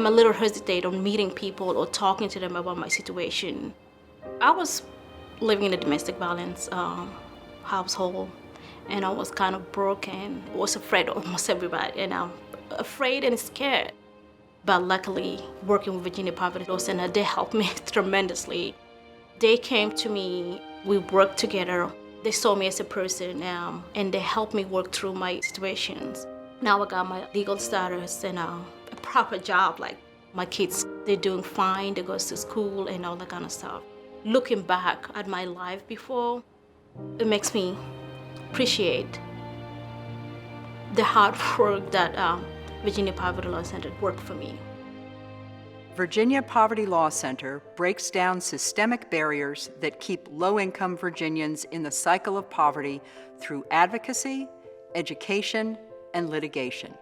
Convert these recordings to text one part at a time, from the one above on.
I'm a little hesitant on meeting people or talking to them about my situation. I was living in a domestic violence household, and I was kind of broken. I was afraid of almost everybody, and I'm afraid and scared. But luckily, working with Virginia Poverty Law Center, they helped me tremendously. They came to me, we worked together. They saw me as a person, and they helped me work through my situations. Now I got my legal status and a proper job. Like my kids, they're doing fine, they go to school and all that kind of stuff. Looking back at my life before, it makes me appreciate the hard work that Virginia Poverty Law Center worked for me. Virginia Poverty Law Center breaks down systemic barriers that keep low-income Virginians in the cycle of poverty through advocacy, education, and litigation.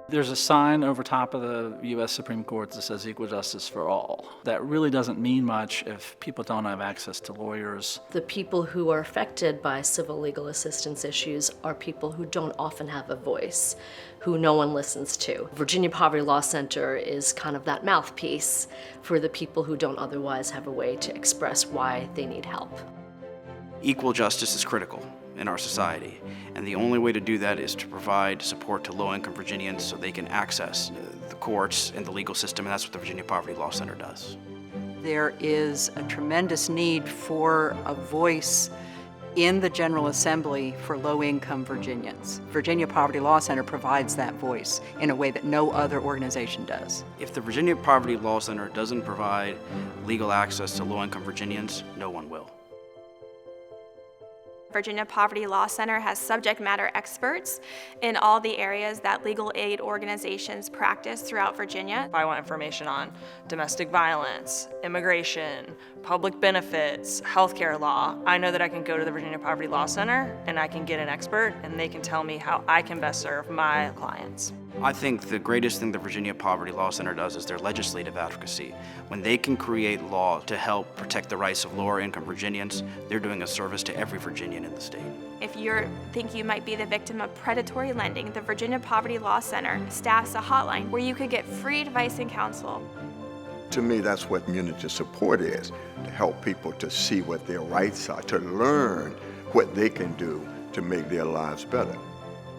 There's a sign over top of the U.S. Supreme Court that says equal justice for all. That really doesn't mean much if people don't have access to lawyers. The people who are affected by civil legal assistance issues are people who don't often have a voice, who no one listens to. Virginia Poverty Law Center is kind of that mouthpiece for the people who don't otherwise have a way to express why they need help. Equal justice is critical in our society, and the only way to do that is to provide support to low-income Virginians so they can access the courts and the legal system, and that's what the Virginia Poverty Law Center does. There is a tremendous need for a voice in the General Assembly for low-income Virginians. Virginia Poverty Law Center provides that voice in a way that no other organization does. If the Virginia Poverty Law Center doesn't provide legal access to low-income Virginians, no one will. Virginia Poverty Law Center has subject matter experts in all the areas that legal aid organizations practice throughout Virginia. If I want information on domestic violence, immigration, public benefits, healthcare law, I know that I can go to the Virginia Poverty Law Center and I can get an expert and they can tell me how I can best serve my clients. I think the greatest thing the Virginia Poverty Law Center does is their legislative advocacy. When they can create law to help protect the rights of lower income Virginians, they're doing a service to every Virginian in the state. If you think you might be the victim of predatory lending, the Virginia Poverty Law Center staffs a hotline where you could get free advice and counsel. To me, that's what community support is, to help people to see what their rights are, to learn what they can do to make their lives better.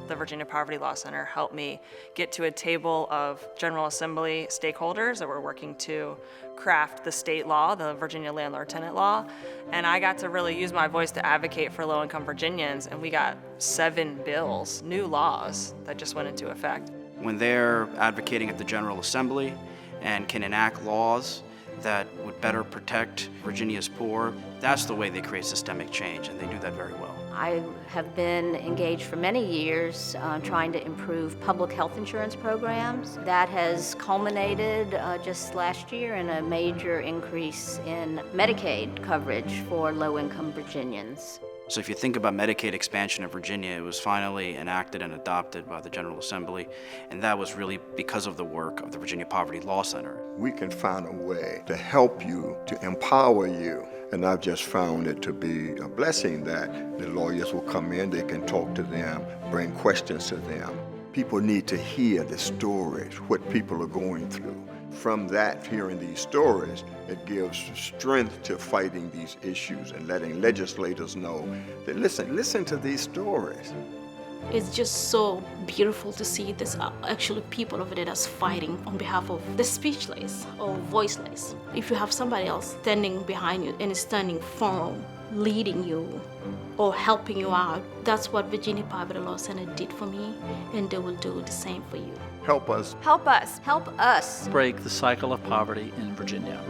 The Virginia Poverty Law Center helped me get to a table of General Assembly stakeholders that were working to craft the state law, the Virginia Landlord-Tenant Law, and I got to really use my voice to advocate for low-income Virginians, and we got 7 bills, new laws, that just went into effect. When they're advocating at the General Assembly and can enact laws that would better protect Virginia's poor, that's the way they create systemic change, and they do that very well. I have been engaged for many years trying to improve public health insurance programs. That has culminated just last year in a major increase in Medicaid coverage for low-income Virginians. So if you think about Medicaid expansion in Virginia, it was finally enacted and adopted by the General Assembly, and that was really because of the work of the Virginia Poverty Law Center. We can find a way to help you, to empower you, and I've just found it to be a blessing that the lawyers will come in, they can talk to them, bring questions to them. People need to hear the stories, what people are going through. From that, hearing these stories, it gives strength to fighting these issues and letting legislators know that, listen to these stories. It's just so beautiful to see this actually people over there that's fighting on behalf of the speechless or voiceless. If you have somebody else standing behind you and is standing firm, leading you or helping you out, that's what Virginia Poverty Law Center did for me, and they will do the same for you. Help us. Help us. Help us. Break the cycle of poverty in Virginia.